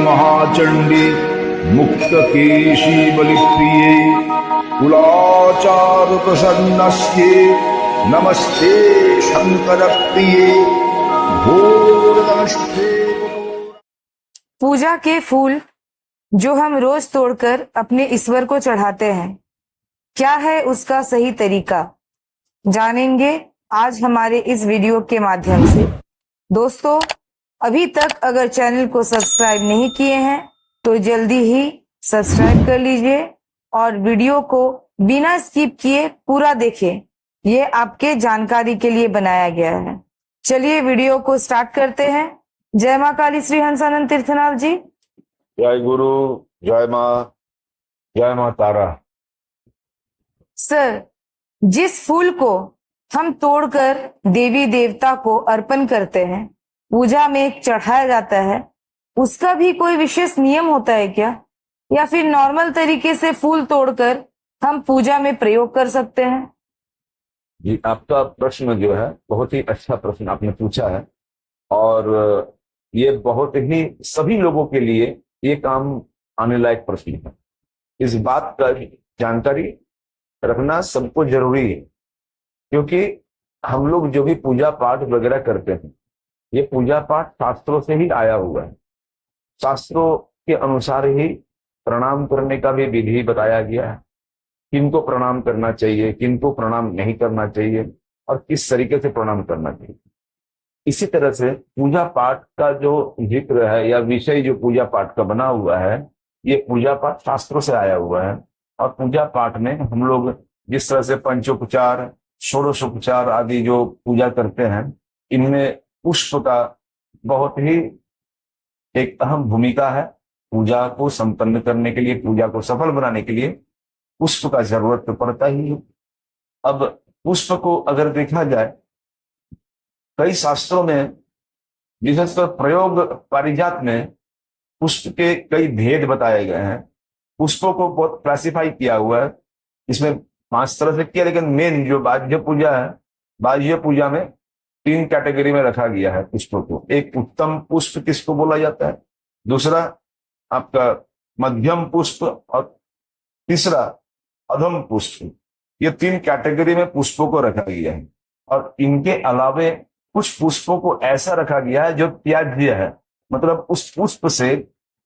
महाचंडी मुक्त केशी बलिप्रिये कुलाचार प्रसन्नस्ये नमस्ते शंकर प्रिये भोरदनस्ते। पूजा के फूल जो हम रोज तोड़कर अपने ईश्वर को चढ़ाते हैं, क्या है उसका सही तरीका, जानेंगे आज हमारे इस वीडियो के माध्यम से। दोस्तों, अभी तक अगर चैनल को सब्सक्राइब नहीं किए हैं तो जल्दी ही सब्सक्राइब कर लीजिए और वीडियो को बिना स्किप किए पूरा देखें। ये आपके जानकारी के लिए बनाया गया है। चलिए वीडियो को स्टार्ट करते हैं। जय माँ काली श्री हंसानंद तीर्थनाथ जी। जय गुरु, जय माँ तारा। सर, जिस फूल को हम तोड़कर देवी देवता को अर्पण करते हैं, पूजा में चढ़ाया जाता है, उसका भी कोई विशेष नियम होता है क्या, या फिर नॉर्मल तरीके से फूल तोड़कर हम पूजा में प्रयोग कर सकते हैं? जी, आपका प्रश्न जो है बहुत ही अच्छा प्रश्न आपने पूछा है और ये बहुत ही सभी लोगों के लिए ये काम आने लायक प्रश्न है। इस बात का जानकारी रखना सबको जरूरी है, क्योंकि हम लोग जो भी पूजा पाठ वगैरह करते हैं, ये पूजा पाठ शास्त्रों से ही आया हुआ है। शास्त्रों के अनुसार ही प्रणाम करने का भी विधि बताया गया है, किनको प्रणाम करना चाहिए, किनको प्रणाम नहीं करना चाहिए और किस तरीके से प्रणाम करना चाहिए। इसी तरह से पूजा पाठ का जो जिक्र है या विषय जो पूजा पाठ का बना हुआ है, ये पूजा पाठ शास्त्रों से आया हुआ है। और पूजा पाठ में हम लोग जिस तरह से पंचोपचार, षोडशोपचार आदि जो पूजा करते हैं, इनमें पुष्प का बहुत ही एक अहम भूमिका है। पूजा को संपन्न करने के लिए, पूजा को सफल बनाने के लिए पुष्प का जरूरत तो पड़ता ही है। अब पुष्प को अगर देखा जाए, कई शास्त्रों में, विशेषकर प्रयोग पारिजात में, पुष्प के कई भेद बताए गए हैं। पुष्पों को बहुत क्लासिफाई किया हुआ है। इसमें 5 तरह से किया, लेकिन मेन जो बाह्य पूजा है, बाह्य पूजा में 3 कैटेगरी में रखा गया है पुष्पों को। एक उत्तम पुष्प किसको बोला जाता है, दूसरा आपका मध्यम पुष्प और तीसरा अधम पुष्प। ये 3 कैटेगरी में पुष्पों को रखा गया है। और इनके अलावे कुछ पुष्पों को ऐसा रखा गया है जो त्याज्य है, मतलब उस पुष्प से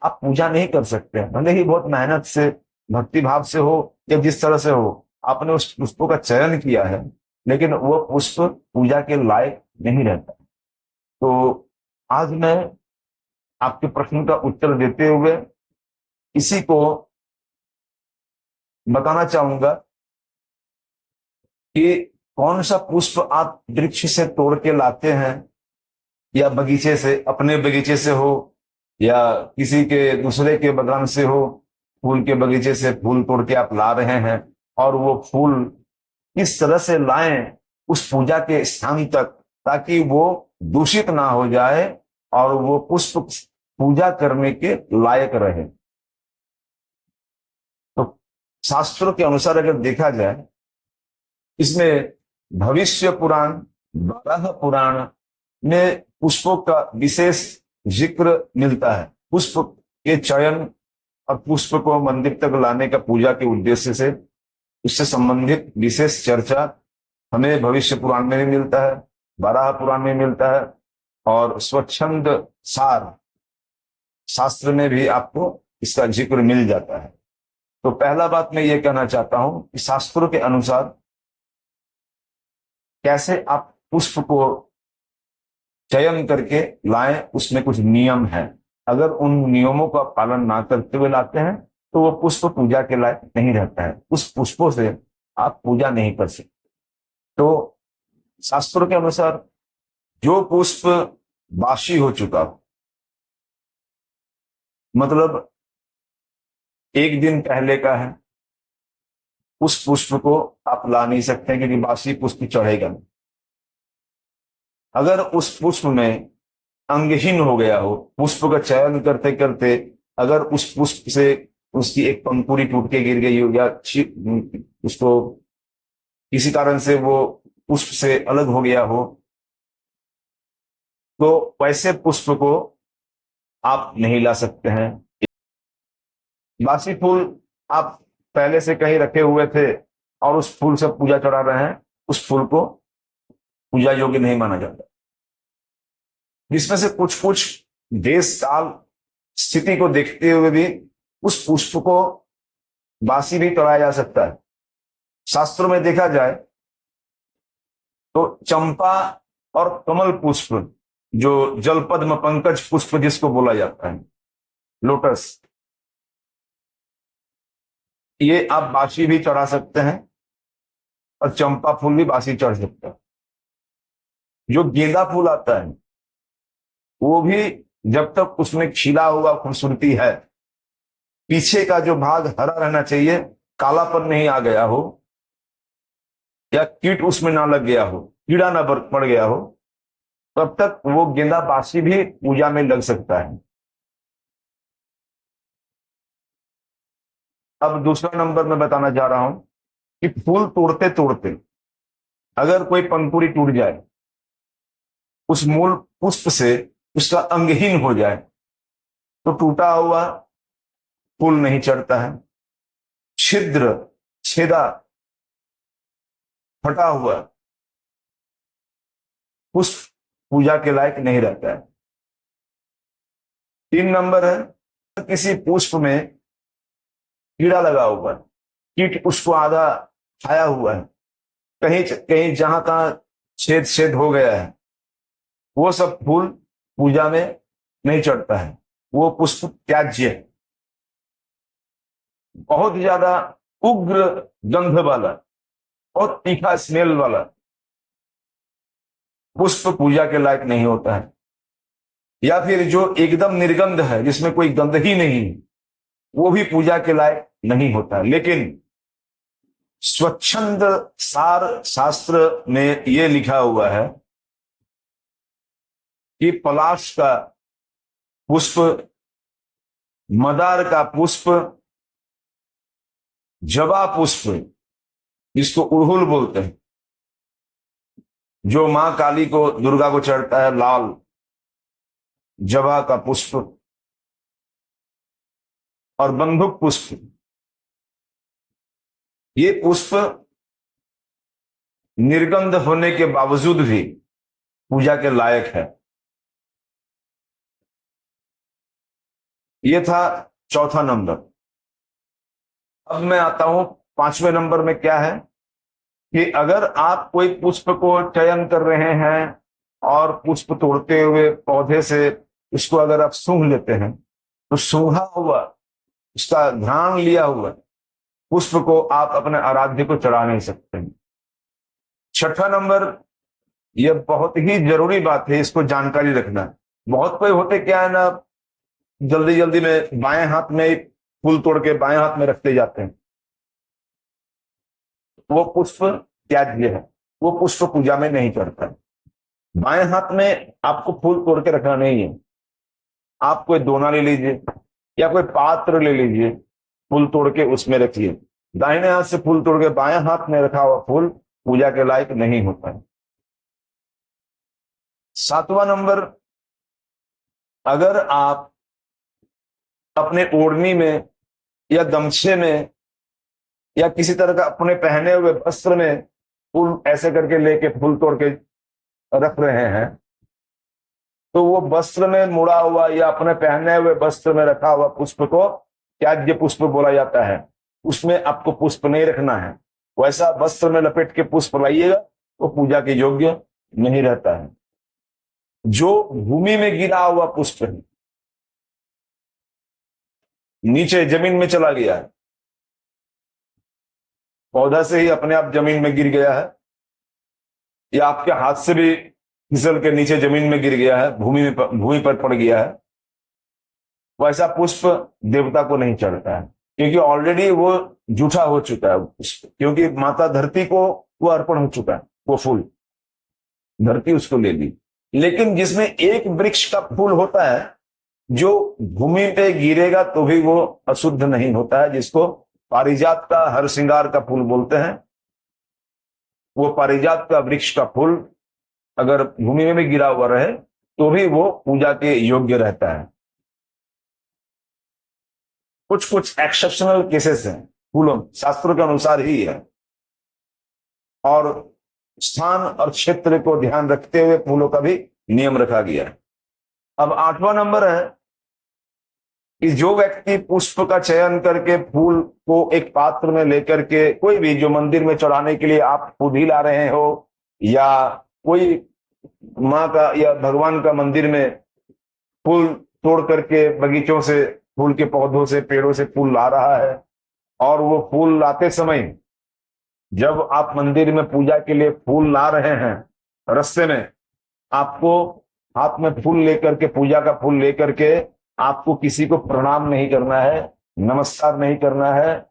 आप पूजा नहीं कर सकते। भले ही बहुत मेहनत से, भक्ति भाव से हो या जिस तरह से हो, आपने उस पुष्पों का चयन किया है, लेकिन वो पुष्प पूजा के लायक नहीं रहता। तो आज मैं आपके प्रश्न का उत्तर देते हुए इसी को बताना चाहूंगा कि कौन सा पुष्प आप वृक्ष से तोड़ के लाते हैं, या बगीचे से, अपने बगीचे से हो या किसी के दूसरे के बगान से हो, फूल के बगीचे से फूल तोड़ के आप ला रहे हैं, और वो फूल किस तरह से लाएं उस पूजा के स्थान तक, ताकि वो दूषित ना हो जाए और वो पुष्प पूजा करने के लायक रहे। तो शास्त्रों के अनुसार अगर देखा जाए, इसमें भविष्य पुराण, बारह पुराण में पुष्पों का विशेष जिक्र मिलता है। पुष्प के चयन और पुष्प को मंदिर तक लाने का पूजा के उद्देश्य से, उससे संबंधित विशेष चर्चा हमें भविष्य पुराण में भी मिलता है, बारह पुराण में मिलता है, और स्वच्छंद सार शास्त्र में भी आपको इसका जिक्र मिल जाता है। तो पहला बात मैं ये कहना चाहता हूं कि शास्त्रों के अनुसार कैसे आप पुष्प को चयन करके लाएं, उसमें कुछ नियम है। अगर उन नियमों का पालन ना करते हुए लाते हैं तो वो पुष्प पूजा के लायक नहीं रहता है। उस पुष्पों से आप पूजा नहीं कर सकते। तो शास्त्रों के अनुसार जो पुष्प बासी हो चुका हो, मतलब 1 दिन पहले का है, उस पुष्प को आप ला नहीं सकते, क्योंकि बासी पुष्प चढ़ेगा नहीं। अगर उस पुष्प में अंगहीन हो गया हो, पुष्प का चयन करते करते अगर उस पुष्प से उसकी एक पंखुड़ी टूट के गिर गई हो, या उसको किसी कारण से वो पुष्प से अलग हो गया हो, तो वैसे पुष्प को आप नहीं ला सकते हैं। बासी फूल आप पहले से कहीं रखे हुए थे और उस फूल से पूजा चढ़ा रहे हैं, उस फूल को पूजा योग्य नहीं माना जाता। जिसमें से कुछ कुछ देश काल स्थिति को देखते हुए भी उस पुष्प को बासी भी चढ़ाया जा सकता है। शास्त्रों में देखा जाए तो चंपा और कमल पुष्प, जो जलपद्म पंकज पुष्प जिसको बोला जाता है, लोटस, ये आप बासी भी चढ़ा सकते हैं और चंपा फूल भी बासी चढ़ सकता है। जो गेंदा फूल आता है वो भी जब तक उसमें खिला हुआ खूबसूरती है, पीछे का जो भाग हरा रहना चाहिए, कालापन नहीं आ गया हो या कीट उसमें ना लग गया हो, कीड़ा ना पड़ गया हो, तब तक वो गेंदा बासी भी पूजा में लग सकता है। अब दूसरा नंबर मैं बताना चाह रहा हूं कि फूल तोड़ते तोड़ते अगर कोई पंखुड़ी टूट जाए, उस मूल पुष्प से उसका अंगहीन हो जाए, तो टूटा हुआ फूल नहीं चढ़ता है। छिद्र, छेदा, फटा हुआ पुष्प पूजा के लायक नहीं रहता है। 3 नंबर है, किसी पुष्प में कीड़ा लगा हुआ है, कीट उसको आधा खाया हुआ है, कहीं कहीं जहां तहां छेद छेद हो गया है, वो सब फूल पूजा में नहीं चढ़ता है, वो पुष्प त्याज्य है। बहुत ज्यादा उग्र गंध वाला और तीखा स्मेल वाला पुष्प पूजा के लायक नहीं होता है। या फिर जो एकदम निर्गंध है, जिसमें कोई गंध ही नहीं, वो भी पूजा के लायक नहीं होता है। लेकिन स्वच्छंद सार शास्त्र में यह लिखा हुआ है कि पलाश का पुष्प, मदार का पुष्प, जवा पुष्प जिसको उड़हुल बोलते हैं, जो मां काली को, दुर्गा को चढ़ता है, लाल जवा का पुष्प, और बंदूक पुष्प, ये पुष्प निर्गंध होने के बावजूद भी पूजा के लायक है। ये था चौथा नंबर। अब मैं आता हूं 5वें नंबर में। क्या है कि अगर आप कोई पुष्प को चयन कर रहे हैं और पुष्प तोड़ते हुए पौधे से उसको अगर आप सूंघ लेते हैं, तो सूंघा हुआ, उसका घ्राण लिया हुआ पुष्प को आप अपने आराध्य को चढ़ा नहीं सकते हैं। 6ठा नंबर, यह बहुत ही जरूरी बात है, इसको जानकारी रखना। बहुत कोई होते क्या है ना, जल्दी जल्दी में बाएं हाथ में फूल तोड़ के बाएं हाथ में रखते जाते हैं, वो पुष्प त्याज्य है, वो पुष्प पूजा में नहीं चढ़ता। बाएं हाथ में आपको फूल तोड़ के रखना नहीं है। आप कोई दोना ले लीजिए या कोई पात्र ले लीजिए, फूल तोड़ के उसमें रखिए। दाहिने हाथ से फूल तोड़ के बाएं हाथ में रखा हुआ फूल पूजा के लायक नहीं होता है। 7वां नंबर, अगर आप अपने ओढ़नी में या गमछे में या किसी तरह का अपने पहने हुए वस्त्र में फूल ऐसे करके लेके फूल तोड़ के रख रहे हैं, तो वो वस्त्र में मुड़ा हुआ या अपने पहने हुए वस्त्र में रखा हुआ पुष्प को त्याज्य पुष्प बोला जाता है। उसमें आपको पुष्प नहीं रखना है। वैसा वस्त्र में लपेट के पुष्प लाइएगा, वो पूजा के योग्य नहीं रहता है। जो भूमि में गिरा हुआ पुष्प है, नीचे जमीन में चला गया है, पौधा से ही अपने आप जमीन में गिर गया है, या आपके हाथ से भी फिसल के नीचे जमीन में गिर गया है, भूमि पर पड़ गया है, वैसा पुष्प देवता को नहीं चढ़ता है, क्योंकि ऑलरेडी वो जूठा हो चुका है पुष्प, क्योंकि माता धरती को वो अर्पण हो चुका है, वो फूल धरती उसको ले ली। लेकिन जिसमें एक वृक्ष का फूल होता है जो भूमि पे गिरेगा तो भी वो अशुद्ध नहीं होता है, जिसको पारिजात का हर श्रृंगार का फूल बोलते हैं। वो पारिजात का वृक्ष का फूल अगर भूमि में भी गिरा हुआ रहे तो भी वो पूजा के योग्य रहता है। कुछ कुछ एक्सेप्शनल केसेस हैं, फूलों शास्त्रों के अनुसार ही है, और स्थान और क्षेत्र को ध्यान रखते हुए फूलों का भी नियम रखा गया है। अब 8वां नंबर है कि जो व्यक्ति पुष्प का चयन करके फूल को एक पात्र में लेकर के, कोई भी जो मंदिर में चढ़ाने के लिए आप खुद ही ला रहे हो, या कोई माँ का या भगवान का मंदिर में फूल तोड़ करके बगीचों से, फूल के पौधों से, पेड़ों से फूल ला रहा है, और वो फूल लाते समय जब आप मंदिर में पूजा के लिए फूल ला रहे हैं, रास्ते में आपको हाथ में फूल लेकर के, पूजा का फूल लेकर के आपको किसी को प्रणाम नहीं करना है, नमस्कार नहीं करना है,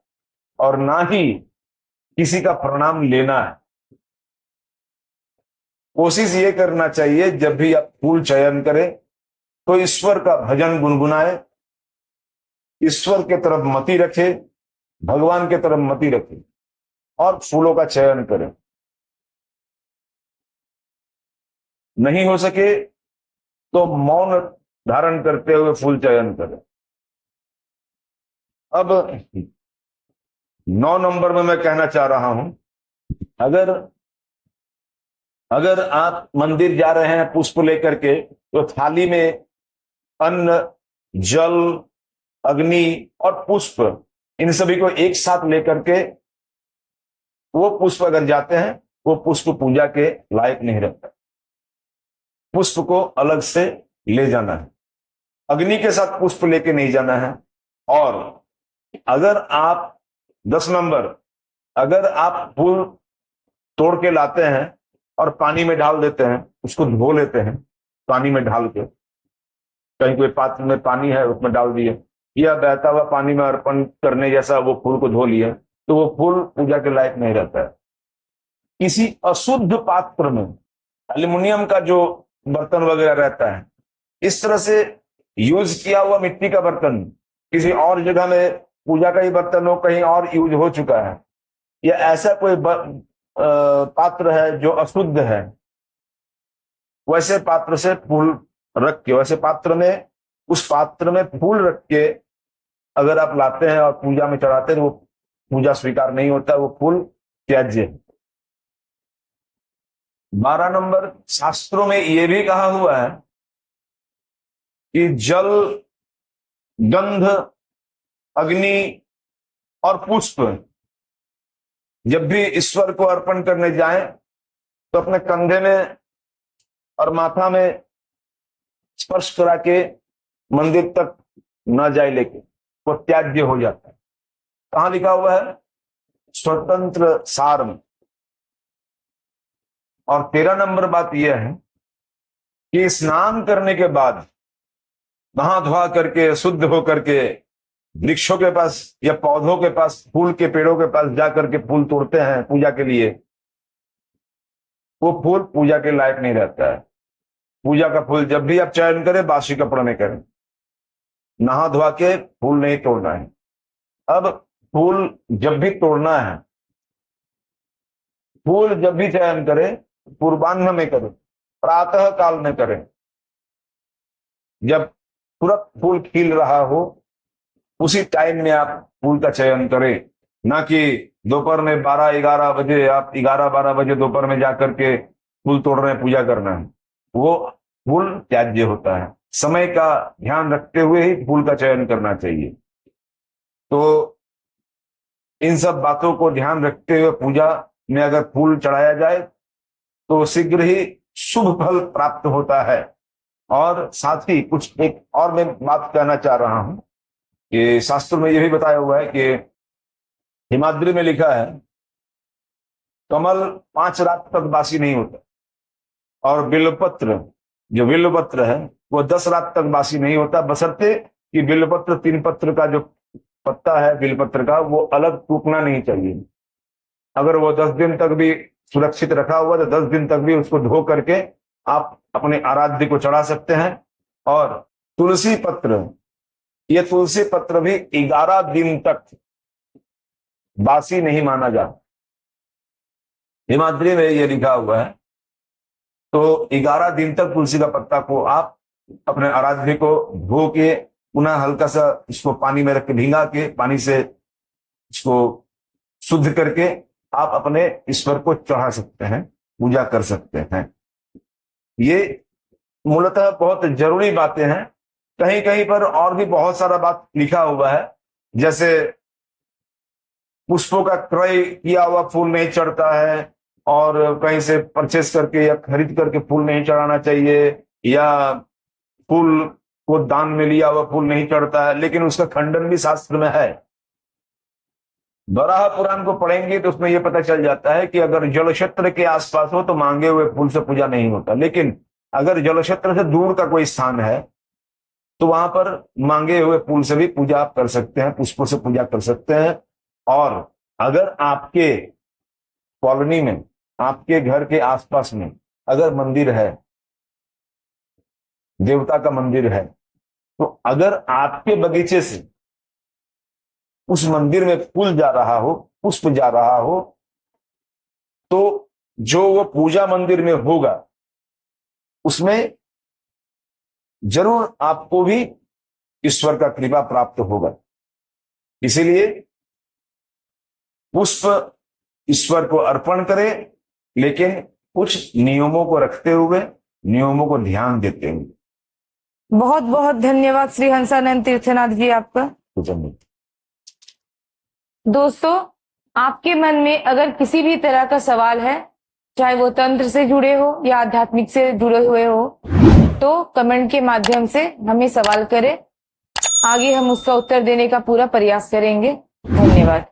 और ना ही किसी का प्रणाम लेना है। कोशिश ये करना चाहिए जब भी आप फूल चयन करें तो ईश्वर का भजन गुनगुनाए, ईश्वर के तरफ मति रखे, भगवान के तरफ मति रखे, और फूलों का चयन करें। नहीं हो सके तो मौन धारण करते हुए फूल चयन करें। अब 9 नंबर में मैं कहना चाह रहा हूं, अगर आप मंदिर जा रहे हैं पुष्प लेकर के, तो थाली में अन्न, जल, अग्नि और पुष्प, इन सभी को एक साथ लेकर के वो पुष्प अगर जाते हैं, वो पुष्प पूजा के लायक नहीं रहता। पुष्प को अलग से ले जाना है, अग्नि के साथ पुष्प लेके नहीं जाना है। और अगर आप 10 नंबर, अगर आप फूल तोड़ के लाते हैं और पानी में डाल देते हैं, उसको धो लेते हैं पानी में डाल के, कहीं कोई पात्र में पानी है उसमें डाल दिए, या बहता हुआ पानी में अर्पण करने जैसा वो फूल को धो लिया, तो वो फूल पूजा के लायक नहीं रहता है। किसी अशुद्ध पात्र में, एल्युमिनियम का जो बर्तन वगैरह रहता है, इस तरह से यूज किया हुआ मिट्टी का बर्तन, किसी और जगह में पूजा का ही बर्तन हो, कहीं और यूज हो चुका है, या ऐसा कोई पात्र है जो अशुद्ध है, वैसे पात्र से फूल रख के, वैसे पात्र में, उस पात्र में फूल रख के अगर आप लाते हैं और पूजा में चढ़ाते हैं, वो पूजा स्वीकार नहीं होता, वो फूल त्याज्य है। 12 नंबर, शास्त्रों में यह भी कहा हुआ है कि जल, गंध, अग्नि और पुष्प जब भी ईश्वर को अर्पण करने जाएं तो अपने कंधे में और माथा में स्पर्श करा के मंदिर तक न जाए, लेके वो त्याज्य हो जाता है। कहां लिखा हुआ है? स्वतंत्र सार में। और 13 नंबर बात यह है कि स्नान करने के बाद नहा धोआ करके, शुद्ध होकर के वृक्षों के पास या पौधों के पास, फूल के पेड़ों के पास जाकर के फूल तोड़ते हैं पूजा के लिए, वो फूल पूजा के लायक नहीं रहता है। पूजा का फूल जब भी आप चयन करें, बासी कपड़ा में करें, नहा धोआ के फूल नहीं तोड़ना है। अब फूल जब भी तोड़ना है, फूल जब भी चयन करें, पूर्वाह्न में करें, प्रातः काल में करें, जब तुरंत फूल खिल रहा हो उसी टाइम में आप फूल का चयन करें, ना कि दोपहर में 12-11 बजे, आप 11-12 बजे दोपहर में जाकर के फूल तोड़ रहे हैं, पूजा करना है, वो फूल त्याज्य होता है। समय का ध्यान रखते हुए ही फूल का चयन करना चाहिए। तो इन सब बातों को ध्यान रखते हुए पूजा में अगर फूल चढ़ाया जाए तो शीघ्र ही शुभ फल प्राप्त होता है। और साथ ही कुछ एक और मैं बात कहना चाह रहा हूं कि शास्त्र में यह भी बताया हुआ है कि हिमाद्री में लिखा है, कमल 5 रात तक बासी नहीं होता, और बिल्वपत्र, जो बिल्वपत्र है वो 10 रात तक बासी नहीं होता, बशर्ते कि बिल्वपत्र 3 पत्र का जो पत्ता है बिल्वपत्र का, वो अलग टूटना नहीं चाहिए। अगर वो 10 दिन तक भी सुरक्षित रखा हुआ तो 10 दिन तक भी उसको धो करके आप अपने आराध्य को चढ़ा सकते हैं। और तुलसी पत्र, ये तुलसी पत्र भी 11 दिन तक बासी नहीं माना जाता, हिमाद्री में ये लिखा हुआ है। तो 11 दिन तक तुलसी का पत्ता को आप अपने आराध्य को धो के पुनः हल्का सा इसको पानी में रख के भिंगा के पानी से इसको शुद्ध करके आप अपने ईश्वर को चढ़ा सकते हैं, पूजा कर सकते हैं। ये मूलतः बहुत जरूरी बातें हैं। कहीं कहीं पर और भी बहुत सारा बात लिखा हुआ है, जैसे पुष्पों का क्रय किया हुआ फूल नहीं चढ़ता है, और कहीं से परचेस करके या खरीद करके फूल नहीं चढ़ाना चाहिए, या फूल को दान में लिया हुआ फूल नहीं चढ़ता है। लेकिन उसका खंडन भी शास्त्र में है। वराह पुराण को पढ़ेंगे तो उसमें यह पता चल जाता है कि अगर जलक्षेत्र के आसपास हो तो मांगे हुए फूल से पूजा नहीं होता, लेकिन अगर जलक्षेत्र से दूर का कोई स्थान है तो वहां पर मांगे हुए फूल से भी पूजा आप कर सकते हैं, पुष्पों से पूजा कर सकते हैं। और अगर आपके कॉलोनी में, आपके घर के आसपास में अगर मंदिर है, देवता का मंदिर है, तो अगर आपके बगीचे से उस मंदिर में फूल जा रहा हो, पुष्प जा रहा हो, तो जो वो पूजा मंदिर में होगा उसमें जरूर आपको भी ईश्वर का कृपा प्राप्त होगा। इसीलिए पुष्प ईश्वर को अर्पण करें, लेकिन कुछ नियमों को रखते हुए, नियमों को ध्यान देते हुए। बहुत बहुत धन्यवाद श्री हंसानंद तीर्थनाथ जी आपका। दोस्तों, आपके मन में अगर किसी भी तरह का सवाल है, चाहे वो तंत्र से जुड़े हो या आध्यात्मिक से जुड़े हुए हो, तो कमेंट के माध्यम से हमें सवाल करें। आगे हम उसका उत्तर देने का पूरा प्रयास करेंगे। धन्यवाद।